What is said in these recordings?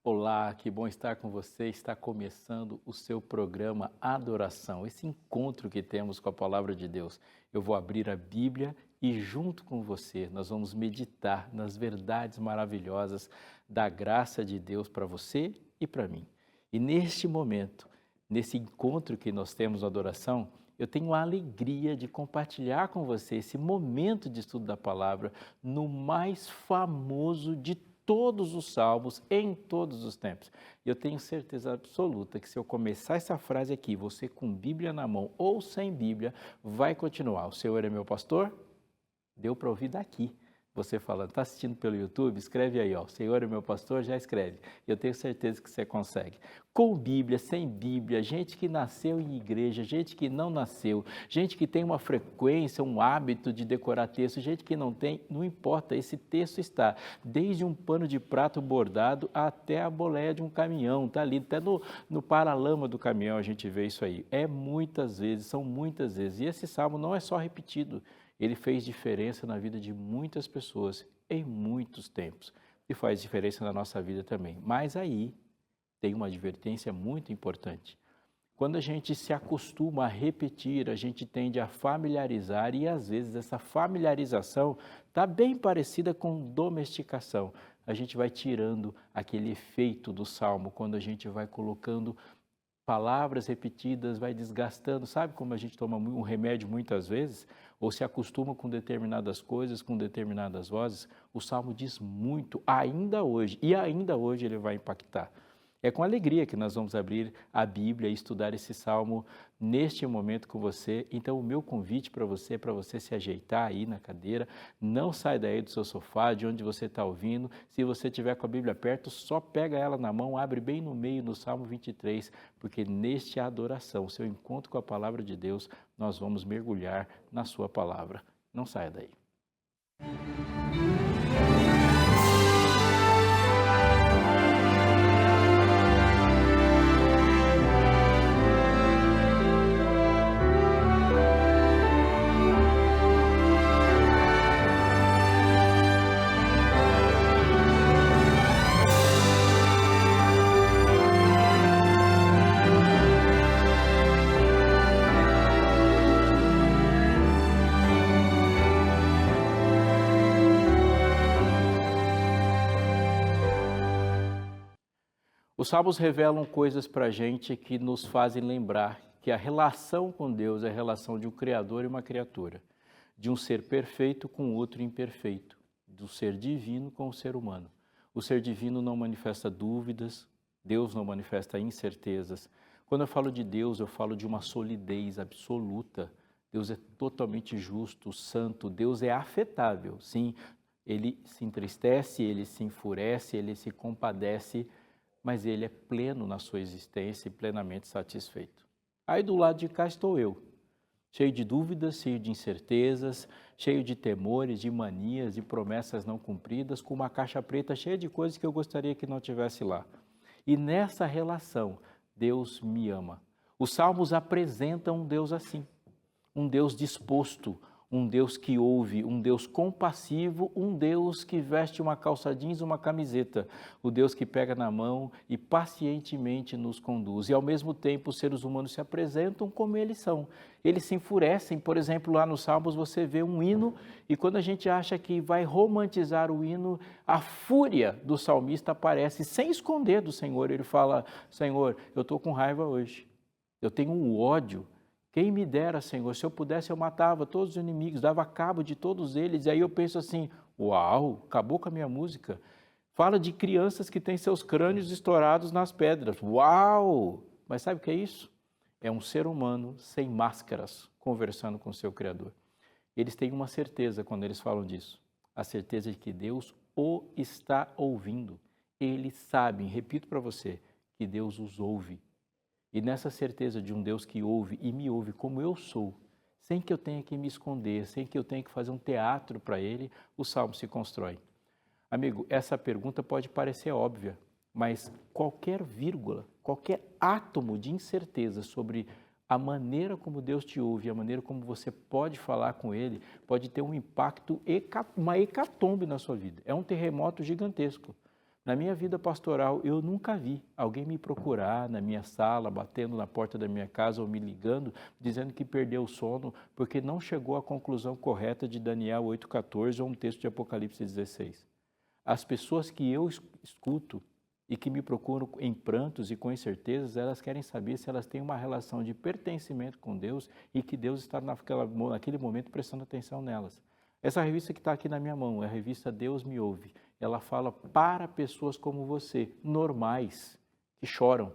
Olá, que bom estar com você. Está começando o seu programa Adoração, esse encontro que temos com a Palavra de Deus. Eu vou abrir a Bíblia e, junto com você, nós vamos meditar nas verdades maravilhosas da graça de Deus para você e para mim. E neste momento, nesse encontro que nós temos na adoração, eu tenho a alegria de compartilhar com você esse momento de estudo da palavra no mais famoso de todos os salmos, em todos os tempos. Eu tenho certeza absoluta que se eu começar essa frase aqui, você com Bíblia na mão ou sem Bíblia, vai continuar. O Senhor é meu pastor? Deu para ouvir daqui. Você falando, está assistindo pelo YouTube? Escreve aí, ó, Senhor é meu pastor, já escreve. Eu tenho certeza que você consegue. Com Bíblia, sem Bíblia, gente que nasceu em igreja, gente que não nasceu, gente que tem uma frequência, um hábito de decorar texto, gente que não tem, não importa, esse texto está desde um pano de prato bordado até a boleia de um caminhão, está ali, até no paralama do caminhão a gente vê isso aí. É muitas vezes, são muitas vezes. E esse salmo não é só repetido. Ele fez diferença na vida de muitas pessoas em muitos tempos e faz diferença na nossa vida também. Mas aí tem uma advertência muito importante. Quando a gente se acostuma a repetir, a gente tende a familiarizar e às vezes essa familiarização está bem parecida com domesticação. A gente vai tirando aquele efeito do salmo quando a gente vai colocando palavras repetidas, vai desgastando, sabe como a gente toma um remédio muitas vezes, ou se acostuma com determinadas coisas, com determinadas vozes, o Salmo diz muito, ainda hoje, e ainda hoje ele vai impactar. É com alegria que nós vamos abrir a Bíblia e estudar esse Salmo neste momento com você. Então, o meu convite para você é para você se ajeitar aí na cadeira, não sai daí do seu sofá, de onde você está ouvindo. Se você tiver com a Bíblia perto, só pega ela na mão, abre bem no meio, no Salmo 23, porque neste adoração, seu encontro com a Palavra de Deus, nós vamos mergulhar na sua palavra. Não saia daí. Os salmos revelam coisas para a gente que nos fazem lembrar que a relação com Deus é a relação de um Criador e uma criatura, de um ser perfeito com outro imperfeito, do ser divino com o ser humano. O ser divino não manifesta dúvidas, Deus não manifesta incertezas. Quando eu falo de Deus, eu falo de uma solidez absoluta. Deus é totalmente justo, santo, Deus é afetável, sim, ele se entristece, ele se enfurece, ele se compadece, mas ele é pleno na sua existência e plenamente satisfeito. Aí do lado de cá estou eu, cheio de dúvidas, cheio de incertezas, cheio de temores, de manias, de promessas não cumpridas, com uma caixa preta cheia de coisas que eu gostaria que não tivesse lá. E nessa relação, Deus me ama. Os salmos apresentam um Deus assim, um Deus disposto, um Deus que ouve, um Deus compassivo, um Deus que veste uma calça jeans, uma camiseta, o Deus que pega na mão e pacientemente nos conduz. E ao mesmo tempo os seres humanos se apresentam como eles são. Eles se enfurecem, por exemplo, lá nos Salmos você vê um hino e quando a gente acha que vai romantizar o hino, a fúria do salmista aparece sem esconder do Senhor. Ele fala, Senhor, eu estou com raiva hoje, eu tenho um ódio. Quem me dera, Senhor, se eu pudesse eu matava todos os inimigos, dava cabo de todos eles. E aí eu penso assim, uau, acabou com a minha música. Fala de crianças que têm seus crânios estourados nas pedras. Uau! Mas sabe o que é isso? É um ser humano sem máscaras conversando com seu Criador. Eles têm uma certeza quando eles falam disso. A certeza de que Deus o está ouvindo. Eles sabem, repito para você, que Deus os ouve. E nessa certeza de um Deus que ouve e me ouve como eu sou, sem que eu tenha que me esconder, sem que eu tenha que fazer um teatro para ele, o Salmo se constrói. Amigo, essa pergunta pode parecer óbvia, mas qualquer vírgula, qualquer átomo de incerteza sobre a maneira como Deus te ouve, a maneira como você pode falar com Ele, pode ter um impacto, uma hecatombe na sua vida. É um terremoto gigantesco. Na minha vida pastoral, eu nunca vi alguém me procurar na minha sala, batendo na porta da minha casa ou me ligando, dizendo que perdeu o sono porque não chegou à conclusão correta de Daniel 8,14 ou um texto de Apocalipse 16. As pessoas que eu escuto e que me procuram em prantos e com incertezas, elas querem saber se elas têm uma relação de pertencimento com Deus e que Deus está naquele momento prestando atenção nelas. Essa revista que está aqui na minha mão é a revista Deus Me Ouve. Ela fala para pessoas como você, normais, que choram,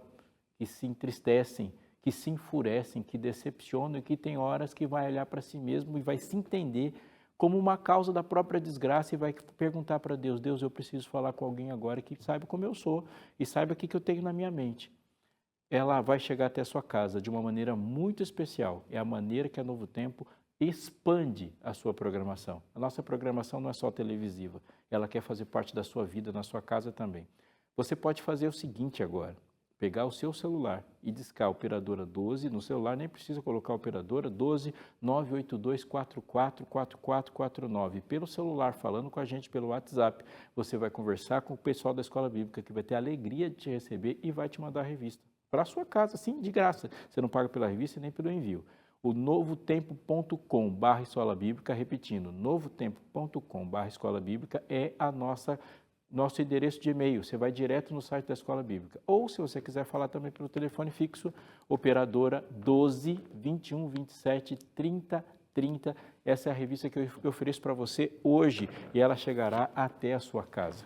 que se entristecem, que se enfurecem, que decepcionam e que tem horas que vai olhar para si mesmo e vai se entender como uma causa da própria desgraça e vai perguntar para Deus, Deus, eu preciso falar com alguém agora que saiba como eu sou e saiba o que eu tenho na minha mente. Ela vai chegar até a sua casa de uma maneira muito especial. É a maneira que a Novo Tempo expande a sua programação. A nossa programação não é só televisiva, ela quer fazer parte da sua vida, na sua casa também. Você pode fazer o seguinte agora, pegar o seu celular e discar a operadora 12, no celular nem precisa colocar a operadora 12 982 44 4449. Pelo celular, falando com a gente pelo WhatsApp, você vai conversar com o pessoal da Escola Bíblica, que vai ter a alegria de te receber e vai te mandar a revista para a sua casa, sim, de graça. Você não paga pela revista nem pelo envio. O novotempo.com/escola bíblica, repetindo, novotempo.com/escola bíblica é a nosso endereço de e-mail. Você vai direto no site da Escola Bíblica. Ou, se você quiser falar também pelo telefone fixo, operadora 12 21 27 30 30. Essa é a revista que eu ofereço para você hoje e ela chegará até a sua casa.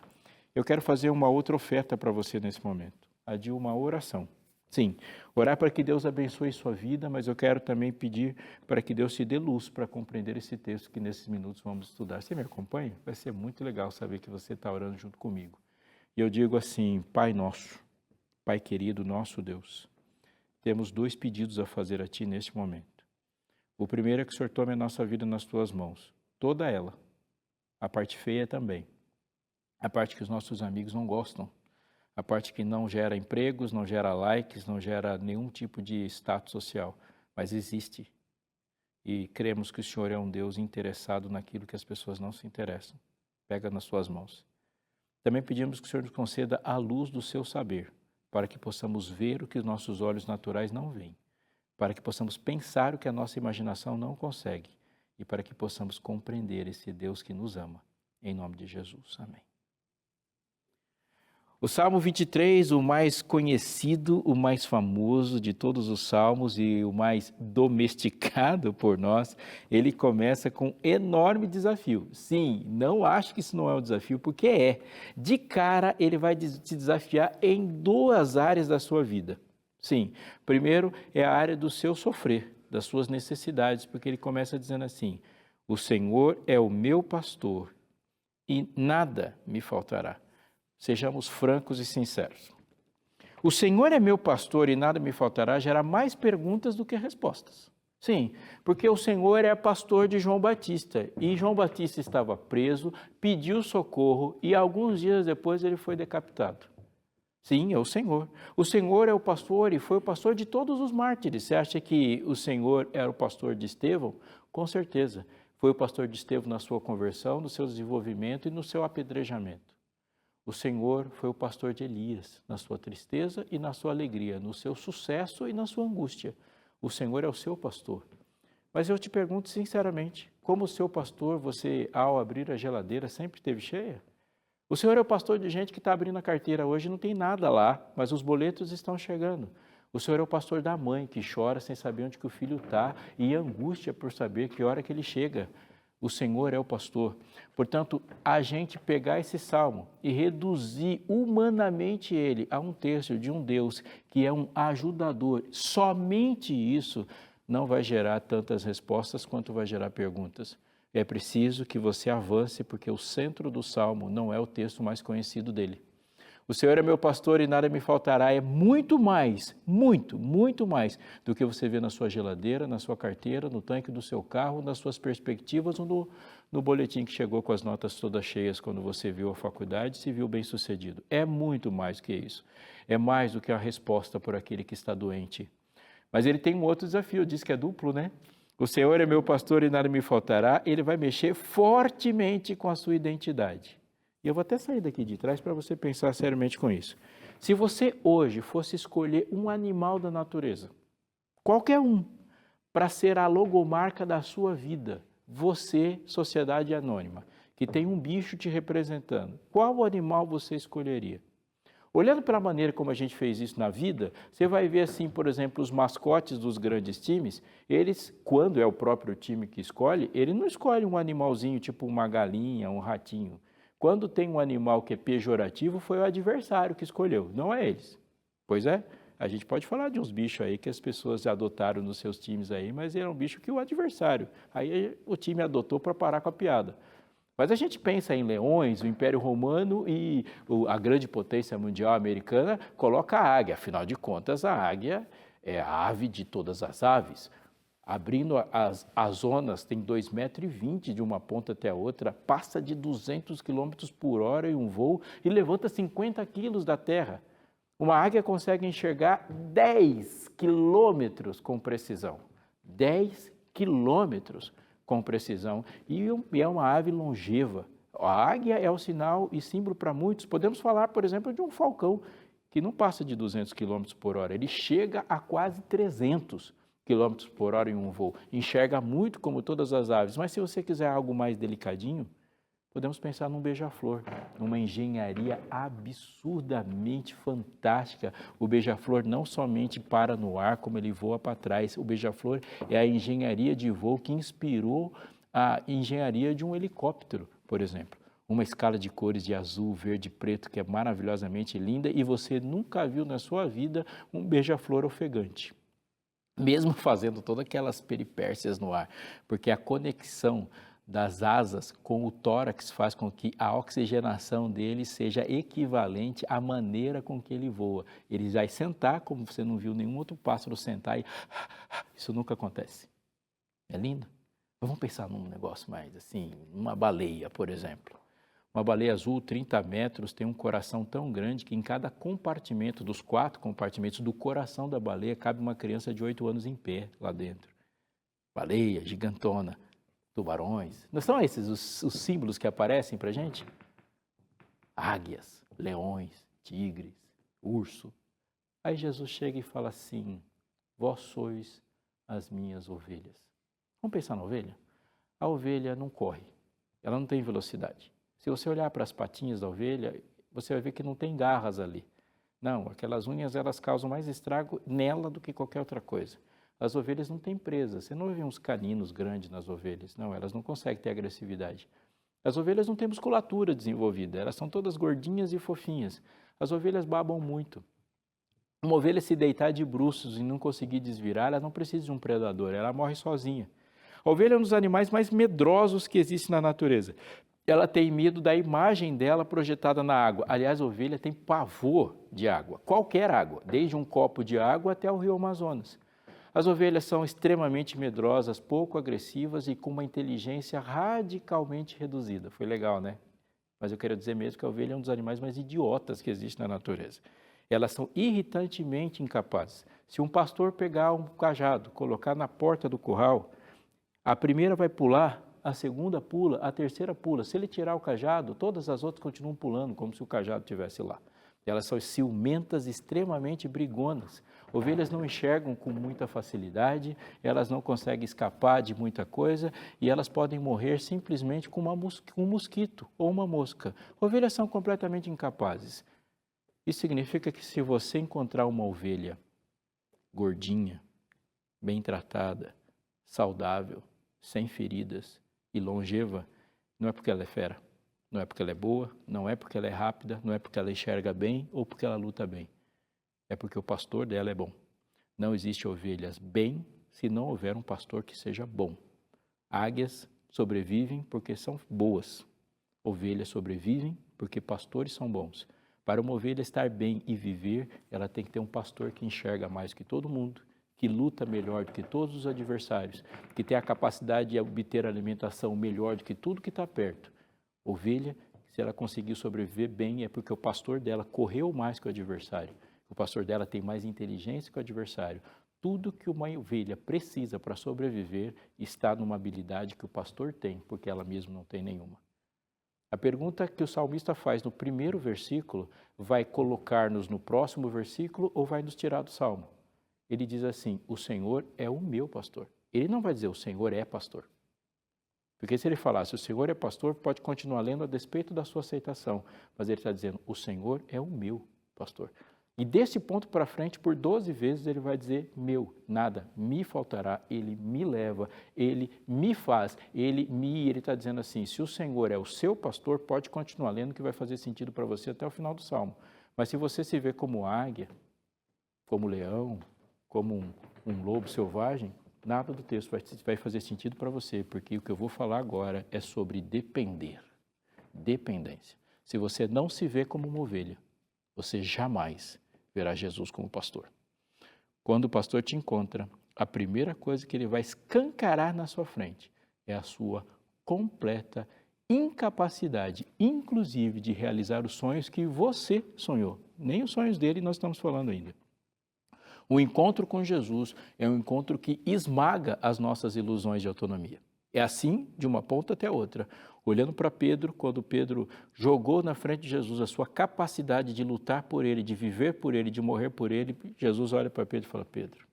Eu quero fazer uma outra oferta para você nesse momento, a de uma oração. Sim, orar para que Deus abençoe sua vida, mas eu quero também pedir para que Deus te dê luz para compreender esse texto que nesses minutos vamos estudar. Você me acompanha? Vai ser muito legal saber que você está orando junto comigo. E eu digo assim, Pai nosso, Pai querido, nosso Deus, temos 2 pedidos a fazer a Ti neste momento. O primeiro é que o Senhor tome a nossa vida nas Tuas mãos, toda ela, a parte feia também, a parte que os nossos amigos não gostam, a parte que não gera empregos, não gera likes, não gera nenhum tipo de status social, mas existe. E cremos que o Senhor é um Deus interessado naquilo que as pessoas não se interessam. Pega nas suas mãos. Também pedimos que o Senhor nos conceda a luz do seu saber, para que possamos ver o que os nossos olhos naturais não veem, para que possamos pensar o que a nossa imaginação não consegue e para que possamos compreender esse Deus que nos ama. Em nome de Jesus. Amém. O Salmo 23, o mais conhecido, o mais famoso de todos os salmos e o mais domesticado por nós, ele começa com um enorme desafio. Sim, não acho que isso não é um desafio, porque é. De cara, ele vai te desafiar em 2 áreas da sua vida. Sim, primeiro é a área do seu sofrer, das suas necessidades, porque ele começa dizendo assim, o Senhor é o meu pastor e nada me faltará. Sejamos francos e sinceros. O Senhor é meu pastor e nada me faltará gera mais perguntas do que respostas. Sim, porque o Senhor é pastor de João Batista e João Batista estava preso, pediu socorro e alguns dias depois ele foi decapitado. Sim, é o Senhor. O Senhor é o pastor e foi o pastor de todos os mártires. Você acha que o Senhor era o pastor de Estevão? Com certeza. Foi o pastor de Estevão na sua conversão, no seu desenvolvimento e no seu apedrejamento. O Senhor foi o pastor de Elias, na sua tristeza e na sua alegria, no seu sucesso e na sua angústia. O Senhor é o seu pastor. Mas eu te pergunto sinceramente, como o seu pastor, você, ao abrir a geladeira, sempre esteve cheia? O Senhor é o pastor de gente que está abrindo a carteira hoje e não tem nada lá, mas os boletos estão chegando. O Senhor é o pastor da mãe que chora sem saber onde que o filho está e angústia por saber que hora que ele chega. O Senhor é o pastor. Portanto, a gente pegar esse salmo e reduzir humanamente ele a um terço de um Deus que é um ajudador, somente isso não vai gerar tantas respostas quanto vai gerar perguntas. É preciso que você avance, porque o centro do salmo não é o texto mais conhecido dele. O Senhor é meu pastor e nada me faltará. É muito mais, muito mais do que você vê na sua geladeira, na sua carteira, no tanque do seu carro, nas suas perspectivas ou no boletim que chegou com as notas todas cheias quando você viu a faculdade e se viu bem sucedido. É muito mais do que isso. É mais do que a resposta por aquele que está doente. Mas ele tem um outro desafio, diz que é duplo, né? O Senhor é meu pastor e nada me faltará. Ele vai mexer fortemente com a sua identidade. E eu vou até sair daqui de trás para você pensar seriamente com isso. Se você hoje fosse escolher um animal da natureza, qualquer um, para ser a logomarca da sua vida, você, sociedade anônima, que tem um bicho te representando, qual animal você escolheria? Olhando pela maneira como a gente fez isso na vida, você vai ver assim, por exemplo, os mascotes dos grandes times, eles, quando é o próprio time que escolhe, ele não escolhe um animalzinho tipo uma galinha, um ratinho. Quando tem um animal que é pejorativo, foi o adversário que escolheu, não é eles. Pois é, a gente pode falar de uns bichos aí que as pessoas adotaram nos seus times aí, mas era um bicho que o adversário, aí o time adotou para parar com a piada. Mas a gente pensa em leões, o Império Romano e a grande potência mundial americana coloca a águia. Afinal de contas, a águia é a ave de todas as aves. Abrindo as zonas, tem 2,20 m de uma ponta até a outra, passa de 200 km por hora em um voo e levanta 50 quilos da terra. Uma águia consegue enxergar 10 quilômetros com precisão. 10 quilômetros com precisão, e é uma ave longeva. A águia é o sinal e símbolo para muitos. Podemos falar, por exemplo, de um falcão, que não passa de 200 km por hora, ele chega a quase 300 km por hora em um voo. Enxerga muito como todas as aves, mas se você quiser algo mais delicadinho, podemos pensar num beija-flor, numa engenharia absurdamente fantástica. O beija-flor não somente para no ar, como ele voa para trás. O beija-flor é a engenharia de voo que inspirou a engenharia de um helicóptero, por exemplo. Uma escala de cores de azul, verde e preto que é maravilhosamente linda e você nunca viu na sua vida um beija-flor ofegante. Mesmo fazendo todas aquelas peripécias no ar, porque a conexão das asas com o tórax faz com que a oxigenação dele seja equivalente à maneira com que ele voa. Ele vai sentar, como você não viu nenhum outro pássaro sentar, e isso nunca acontece. É lindo? Vamos pensar num negócio mais assim, uma baleia, por exemplo. Uma baleia azul, 30 metros, tem um coração tão grande que em cada compartimento, dos 4 compartimentos do coração da baleia, cabe uma criança de 8 anos em pé lá dentro. Baleia, gigantona. Tubarões. Não são esses os símbolos que aparecem para a gente? Águias, leões, tigres, urso. Aí Jesus chega e fala assim, vós sois as minhas ovelhas. Vamos pensar na ovelha? A ovelha não corre, ela não tem velocidade. Se você olhar para as patinhas da ovelha, você vai ver que não tem garras ali. Não, aquelas unhas elas causam mais estrago nela do que qualquer outra coisa. As ovelhas não têm presa, você não vê uns caninos grandes nas ovelhas, não, elas não conseguem ter agressividade. As ovelhas não têm musculatura desenvolvida, elas são todas gordinhas e fofinhas. As ovelhas babam muito. Uma ovelha se deitar de bruços e não conseguir desvirar, ela não precisa de um predador, ela morre sozinha. A ovelha é um dos animais mais medrosos que existe na natureza. Ela tem medo da imagem dela projetada na água. Aliás, a ovelha tem pavor de água, qualquer água, desde um copo de água até o rio Amazonas. As ovelhas são extremamente medrosas, pouco agressivas e com uma inteligência radicalmente reduzida. Foi legal, né? Mas eu quero dizer mesmo que a ovelha é um dos animais mais idiotas que existe na natureza. Elas são irritantemente incapazes. Se um pastor pegar um cajado, colocar na porta do curral, a primeira vai pular, a segunda pula, a terceira pula. Se ele tirar o cajado, todas as outras continuam pulando, como se o cajado estivesse lá. Elas são ciumentas, extremamente brigonas. Ovelhas não enxergam com muita facilidade, elas não conseguem escapar de muita coisa e elas podem morrer simplesmente com um mosquito ou uma mosca. Ovelhas são completamente incapazes. Isso significa que se você encontrar uma ovelha gordinha, bem tratada, saudável, sem feridas e longeva, não é porque ela é fera. Não é porque ela é boa, não é porque ela é rápida, não é porque ela enxerga bem ou porque ela luta bem. É porque o pastor dela é bom. Não existe ovelhas bem se não houver um pastor que seja bom. Águias sobrevivem porque são boas. Ovelhas sobrevivem porque pastores são bons. Para uma ovelha estar bem e viver, ela tem que ter um pastor que enxerga mais que todo mundo, que luta melhor do que todos os adversários, que tem a capacidade de obter alimentação melhor do que tudo que está perto. Ovelha, se ela conseguir sobreviver bem, é porque o pastor dela correu mais que o adversário. O pastor dela tem mais inteligência que o adversário. Tudo que uma ovelha precisa para sobreviver está numa habilidade que o pastor tem, porque ela mesma não tem nenhuma. A pergunta que o salmista faz no primeiro versículo vai colocar-nos no próximo versículo ou vai nos tirar do salmo? Ele diz assim: o Senhor é o meu pastor. Ele não vai dizer o Senhor é pastor. Porque se ele falasse o Senhor é pastor, pode continuar lendo a despeito da sua aceitação. Mas ele está dizendo o Senhor é o meu pastor. E desse ponto para frente, por 12 vezes, ele vai dizer meu, nada me faltará, ele me leva, ele me faz, ele está dizendo assim, se o Senhor é o seu pastor, pode continuar lendo que vai fazer sentido para você até o final do Salmo. Mas se você se vê como águia, como leão, como um lobo selvagem, nada do texto vai fazer sentido para você, porque o que eu vou falar agora é sobre depender, dependência. Se você não se vê como uma ovelha, você jamais verá Jesus como pastor. Quando o pastor te encontra, a primeira coisa que ele vai escancarar na sua frente é a sua completa incapacidade, inclusive de realizar os sonhos que você sonhou. Nem os sonhos dele nós estamos falando ainda. O encontro com Jesus é um encontro que esmaga as nossas ilusões de autonomia. É assim, de uma ponta até a outra. Olhando para Pedro, quando Pedro jogou na frente de Jesus a sua capacidade de lutar por ele, de viver por ele, de morrer por ele, Jesus olha para Pedro e fala: Pedro,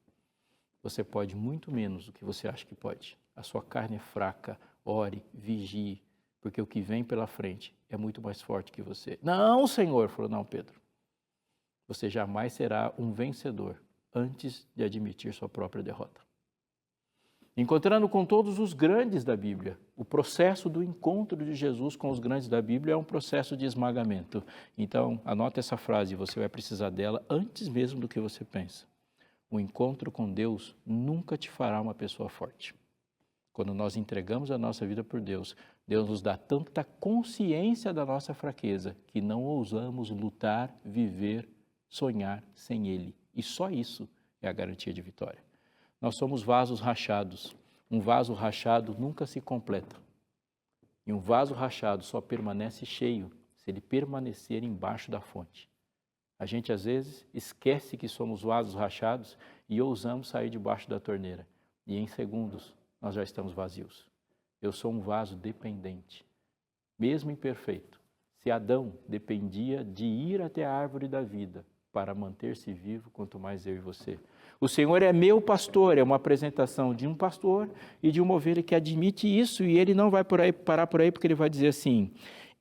você pode muito menos do que você acha que pode. A sua carne é fraca, ore, vigie, porque o que vem pela frente é muito mais forte que você. Não, Senhor, falou: não, Pedro, você jamais será um vencedor antes de admitir sua própria derrota. Encontrando com todos os grandes da Bíblia, o processo do encontro de Jesus com os grandes da Bíblia é um processo de esmagamento. Então, anota essa frase, você vai precisar dela antes mesmo do que você pensa. O encontro com Deus nunca te fará uma pessoa forte. Quando nós entregamos a nossa vida por Deus, Deus nos dá tanta consciência da nossa fraqueza que não ousamos lutar, viver, sonhar sem Ele. E só isso é a garantia de vitória. Nós somos vasos rachados. Um vaso rachado nunca se completa. E um vaso rachado só permanece cheio se ele permanecer embaixo da fonte. A gente, às vezes, esquece que somos vasos rachados e ousamos sair debaixo da torneira. E em segundos, nós já estamos vazios. Eu sou um vaso dependente, mesmo imperfeito. Se Adão dependia de ir até a árvore da vida para manter-se vivo, quanto mais eu e você. O Senhor é meu pastor, é uma apresentação de um pastor e de uma ovelha que admite isso, e ele não vai parar por aí, porque ele vai dizer assim: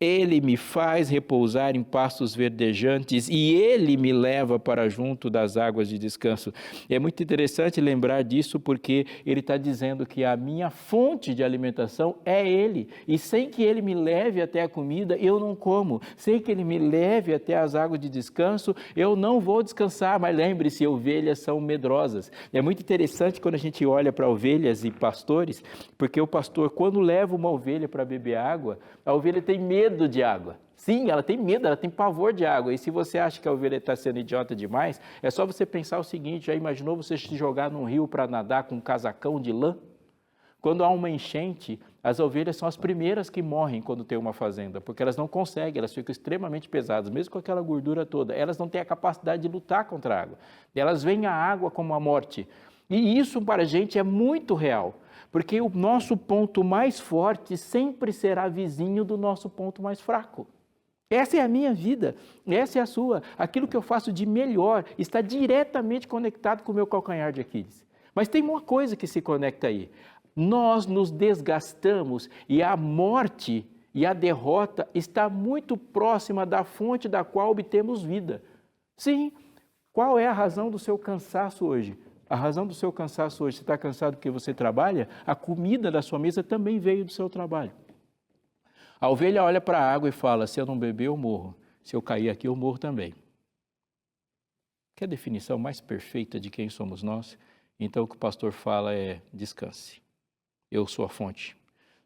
Ele me faz repousar em pastos verdejantes e Ele me leva para junto das águas de descanso. É muito interessante lembrar disso, porque ele está dizendo que a minha fonte de alimentação é Ele. E sem que Ele me leve até a comida, eu não como. Sem que Ele me leve até as águas de descanso, eu não vou descansar. Mas lembre-se, ovelhas são medrosas. É muito interessante quando a gente olha para ovelhas e pastores, porque o pastor, quando leva uma ovelha para beber água, a ovelha tem medo de água. Sim, ela tem medo, ela tem pavor de água. E se você acha que a ovelha está sendo idiota demais, é só você pensar o seguinte: já imaginou você se jogar num rio para nadar com um casacão de lã? Quando há uma enchente, as ovelhas são as primeiras que morrem quando tem uma fazenda, porque elas não conseguem, elas ficam extremamente pesadas, mesmo com aquela gordura toda. Elas não têm a capacidade de lutar contra a água. Elas veem a água como a morte. E isso para a gente é muito real. Porque o nosso ponto mais forte sempre será vizinho do nosso ponto mais fraco. Essa é a minha vida, essa é a sua. Aquilo que eu faço de melhor está diretamente conectado com o meu calcanhar de Aquiles. Mas tem uma coisa que se conecta aí. Nós nos desgastamos e a morte e a derrota está muito próxima da fonte da qual obtemos vida. Sim, qual é a razão do seu cansaço hoje? A razão do seu cansaço hoje, você está cansado porque você trabalha? A comida da sua mesa também veio do seu trabalho. A ovelha olha para a água e fala: se eu não beber, eu morro. Se eu cair aqui, eu morro também. Que é a definição mais perfeita de quem somos nós? Então o que o pastor fala é: descanse. Eu sou a fonte.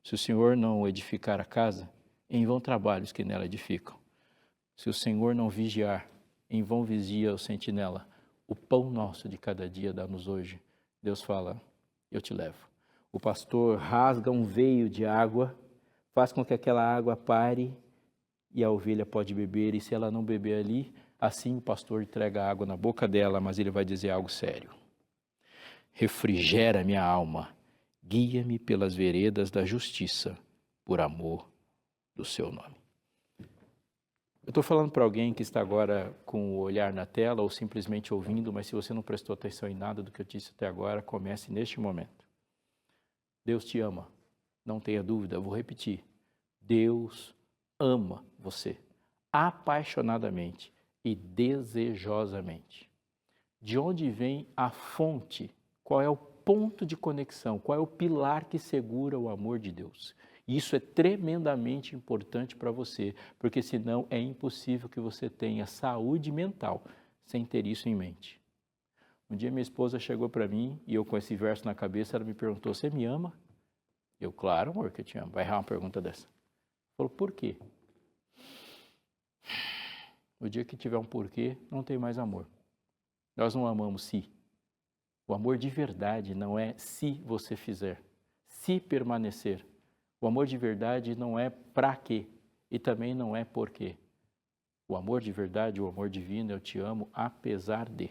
Se o Senhor não edificar a casa, em vão trabalhos que nela edificam. Se o Senhor não vigiar, em vão vigia o sentinela. O pão nosso de cada dia dá-nos hoje. Deus fala: eu te levo. O pastor rasga um veio de água, faz com que aquela água pare e a ovelha pode beber. E se ela não beber ali, assim o pastor entrega a água na boca dela, mas ele vai dizer algo sério: refrigera minha alma, guia-me pelas veredas da justiça, por amor do seu nome. Eu estou falando para alguém que está agora com o olhar na tela ou simplesmente ouvindo, mas se você não prestou atenção em nada do que eu disse até agora, comece neste momento. Deus te ama, não tenha dúvida, eu vou repetir. Deus ama você, apaixonadamente e desejosamente. De onde vem a fonte? Qual é o ponto de conexão? Qual é o pilar que segura o amor de Deus? Isso é tremendamente importante para você, porque senão é impossível que você tenha saúde mental sem ter isso em mente. Um dia minha esposa chegou para mim e eu com esse verso na cabeça, ela me perguntou, você me ama? Eu, claro, amor, que eu te amo. Vai errar uma pergunta dessa. Falou, por quê? O dia que tiver um porquê, não tem mais amor. Nós não amamos se. O amor de verdade não é se você fizer, se permanecer. O amor de verdade não é para quê e também não é por quê. O amor de verdade, o amor divino, eu te amo apesar de.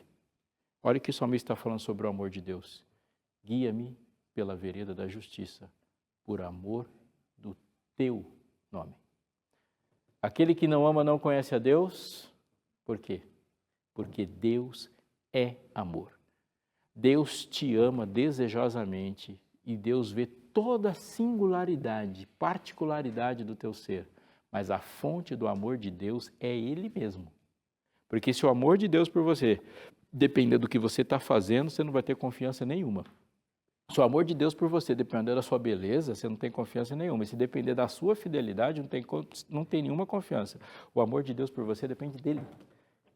Olha o que o salmista está falando sobre o amor de Deus. Guia-me pela vereda da justiça, por amor do teu nome. Aquele que não ama não conhece a Deus. Por quê? Porque Deus é amor. Deus te ama desejosamente e Deus vê toda a singularidade, particularidade do teu ser. Mas a fonte do amor de Deus é Ele mesmo. Porque se o amor de Deus por você depender do que você está fazendo, você não vai ter confiança nenhuma. Se o amor de Deus por você depender da sua beleza, você não tem confiança nenhuma. E se depender da sua fidelidade, não tem nenhuma confiança. O amor de Deus por você depende dele.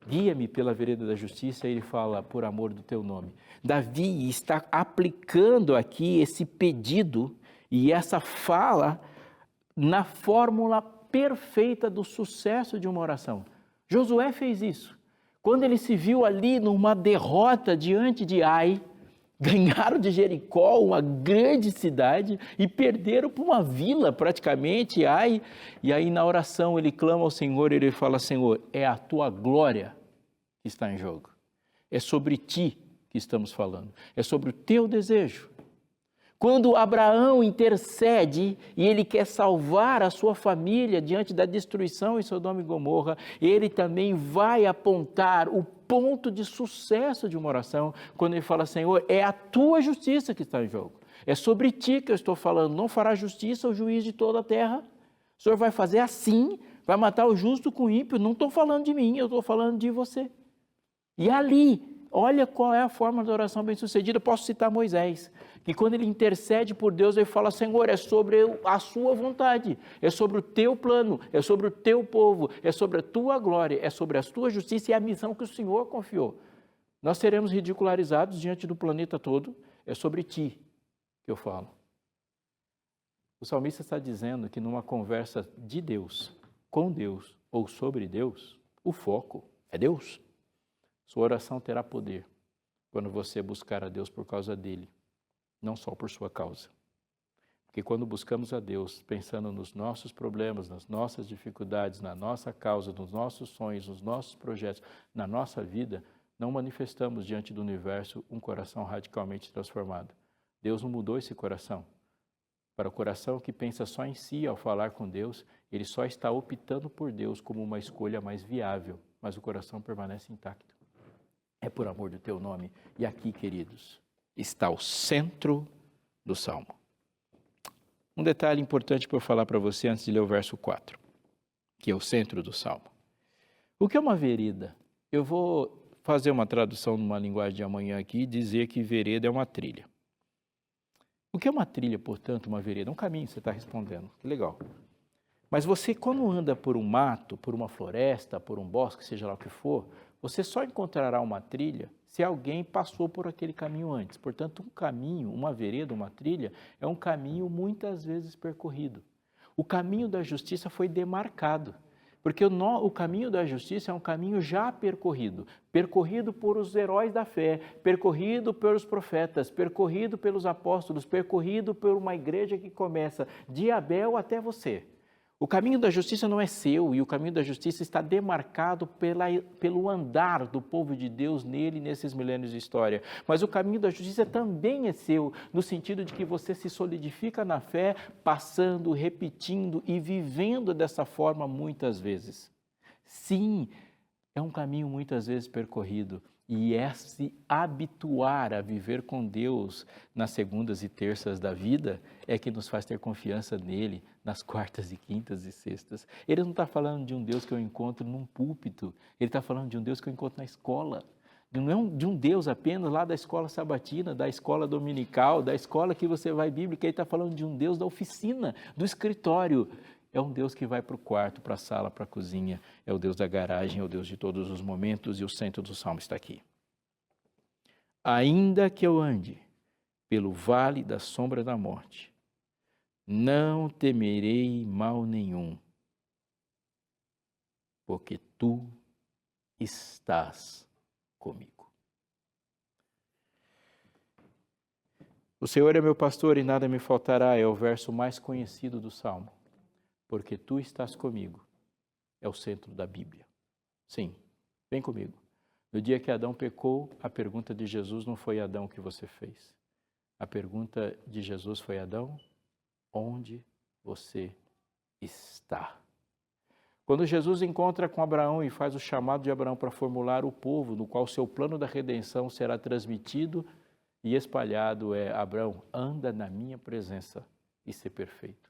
Guia-me pela vereda da justiça, ele fala, por amor do teu nome. Davi está aplicando aqui esse pedido e essa fala na fórmula perfeita do sucesso de uma oração. Josué fez isso. Quando ele se viu ali numa derrota diante de Ai, ganharam de Jericó, uma grande cidade, e perderam para uma vila praticamente, Ai. E aí na oração ele clama ao Senhor e ele fala, Senhor, é a tua glória que está em jogo. É sobre ti que estamos falando. É sobre o teu desejo. Quando Abraão intercede e ele quer salvar a sua família diante da destruição em Sodoma e Gomorra, ele também vai apontar o ponto de sucesso de uma oração, quando ele fala, Senhor, é a tua justiça que está em jogo. É sobre ti que eu estou falando, não fará justiça o juiz de toda a terra. O Senhor vai fazer assim, vai matar o justo com o ímpio. Não estou falando de mim, eu estou falando de você. E ali, olha qual é a forma da oração bem-sucedida. Posso citar Moisés, que quando ele intercede por Deus, ele fala, Senhor, é sobre a sua vontade, é sobre o teu plano, é sobre o teu povo, é sobre a tua glória, é sobre a tua justiça e a missão que o Senhor confiou. Nós seremos ridicularizados diante do planeta todo, é sobre ti que eu falo. O salmista está dizendo que numa conversa de Deus, com Deus ou sobre Deus, o foco é Deus. Sua oração terá poder quando você buscar a Deus por causa dele, não só por sua causa. Porque quando buscamos a Deus pensando nos nossos problemas, nas nossas dificuldades, na nossa causa, nos nossos sonhos, nos nossos projetos, na nossa vida, não manifestamos diante do universo um coração radicalmente transformado. Deus não mudou esse coração. Para o coração que pensa só em si ao falar com Deus, ele só está optando por Deus como uma escolha mais viável, mas o coração permanece intacto. É por amor do teu nome. E aqui, queridos, está o centro do Salmo. Um detalhe importante para eu falar para você antes de ler o verso 4, que é o centro do Salmo. O que é uma vereda? Eu vou fazer uma tradução numa linguagem de amanhã aqui e dizer que vereda é uma trilha. O que é uma trilha, portanto, uma vereda? Um caminho, você está respondendo. Que legal. Mas você, quando anda por um mato, por uma floresta, por um bosque, seja lá o que for, você só encontrará uma trilha se alguém passou por aquele caminho antes. Portanto, um caminho, uma vereda, uma trilha, é um caminho muitas vezes percorrido. O caminho da justiça foi demarcado, porque o caminho da justiça é um caminho já percorrido, percorrido por os heróis da fé, percorrido pelos profetas, percorrido pelos apóstolos, percorrido por uma igreja que começa de Abel até você. O caminho da justiça não é seu e o caminho da justiça está demarcado pelo andar do povo de Deus nele, nesses milênios de história. Mas o caminho da justiça também é seu, no sentido de que você se solidifica na fé, passando, repetindo e vivendo dessa forma muitas vezes. Sim, é um caminho muitas vezes percorrido. E é se habituar a viver com Deus nas segundas e terças da vida é que nos faz ter confiança nele nas quartas e quintas e sextas. Ele não está falando de um Deus que eu encontro num púlpito, ele está falando de um Deus que eu encontro na escola. Não é de um Deus apenas lá da escola sabatina, da escola dominical, da escola que você vai bíblica, ele está falando de um Deus da oficina, do escritório. É um Deus que vai para o quarto, para a sala, para a cozinha. É o Deus da garagem, é o Deus de todos os momentos. E o centro do salmo está aqui. Ainda que eu ande pelo vale da sombra da morte, não temerei mal nenhum, porque tu estás comigo. O Senhor é meu pastor e nada me faltará, é o verso mais conhecido do salmo. Porque tu estás comigo, é o centro da Bíblia. Sim, vem comigo. No dia que Adão pecou, a pergunta de Jesus não foi Adão, o que você fez? A pergunta de Jesus foi Adão, onde você está? Quando Jesus encontra com Abraão e faz o chamado de Abraão para formular o povo, no qual seu plano da redenção será transmitido e espalhado, Abraão, anda na minha presença e ser perfeito.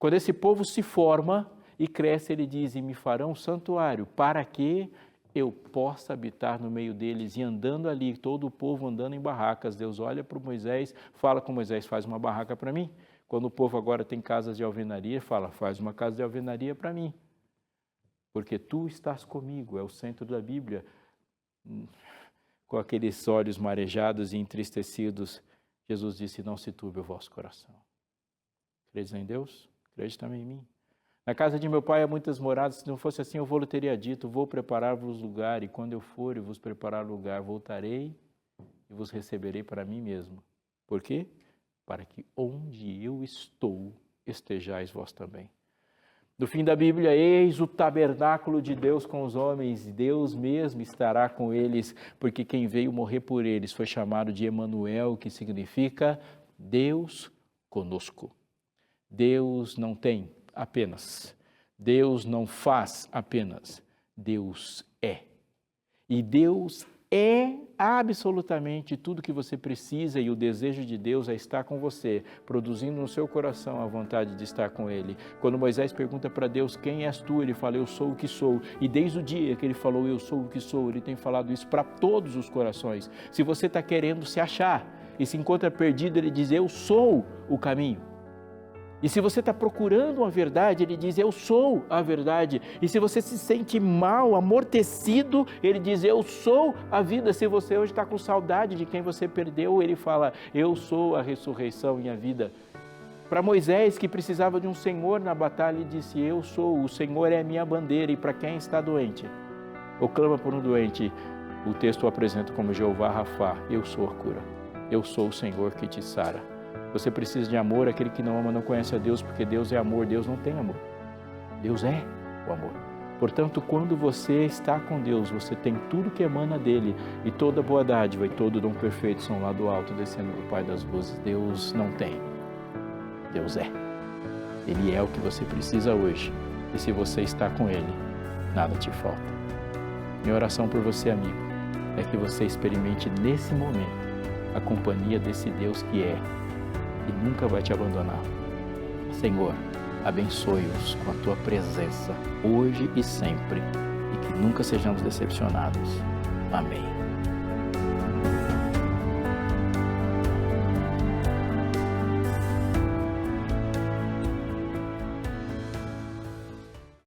Quando esse povo se forma e cresce, ele diz, e me farão um santuário, para que eu possa habitar no meio deles. E andando ali, todo o povo andando em barracas, Deus olha para Moisés, fala com Moisés, faz uma barraca para mim. Quando o povo agora tem casas de alvenaria, fala, faz uma casa de alvenaria para mim. Porque tu estás comigo, é o centro da Bíblia. Com aqueles olhos marejados e entristecidos, Jesus disse, não se turbe o vosso coração. Credes em Deus? Crede também em mim. Na casa de meu pai há muitas moradas, se não fosse assim eu vou-lhe teria dito, vou preparar-vos lugar, e quando eu for e vos preparar lugar, voltarei e vos receberei para mim mesmo. Por quê? Para que onde eu estou, estejais vós também. No fim da Bíblia, eis o tabernáculo de Deus com os homens, Deus mesmo estará com eles, porque quem veio morrer por eles foi chamado de Emanuel, que significa Deus conosco. Deus não tem apenas, Deus não faz apenas, Deus é. E Deus é absolutamente tudo que você precisa e o desejo de Deus é estar com você, produzindo no seu coração a vontade de estar com Ele. Quando Moisés pergunta para Deus, quem és tu? Ele fala, eu sou o que sou. E desde o dia que ele falou, eu sou o que sou, ele tem falado isso para todos os corações. Se você está querendo se achar e se encontra perdido, ele diz, eu sou o caminho. E se você está procurando uma verdade, ele diz, eu sou a verdade. E se você se sente mal, amortecido, ele diz, eu sou a vida. Se você hoje está com saudade de quem você perdeu, ele fala, eu sou a ressurreição e a vida. Para Moisés, que precisava de um Senhor na batalha, ele disse, eu sou, o Senhor é a minha bandeira. E para quem está doente, ou clama por um doente, o texto o apresenta como Jeová Rafá, eu sou a cura. Eu sou o Senhor que te sara. Você precisa de amor, aquele que não ama não conhece a Deus, porque Deus é amor, Deus não tem amor. Deus é o amor. Portanto, quando você está com Deus, você tem tudo que emana dele, e toda boa dádiva e todo dom perfeito são lá do alto, descendo do Pai das luzes. Deus não tem, Deus é. Ele é o que você precisa hoje, e se você está com ele, nada te falta. Minha oração por você, amigo, é que você experimente nesse momento a companhia desse Deus que é, e nunca vai te abandonar. Senhor, abençoe-os com a tua presença, hoje e sempre, e que nunca sejamos decepcionados. Amém.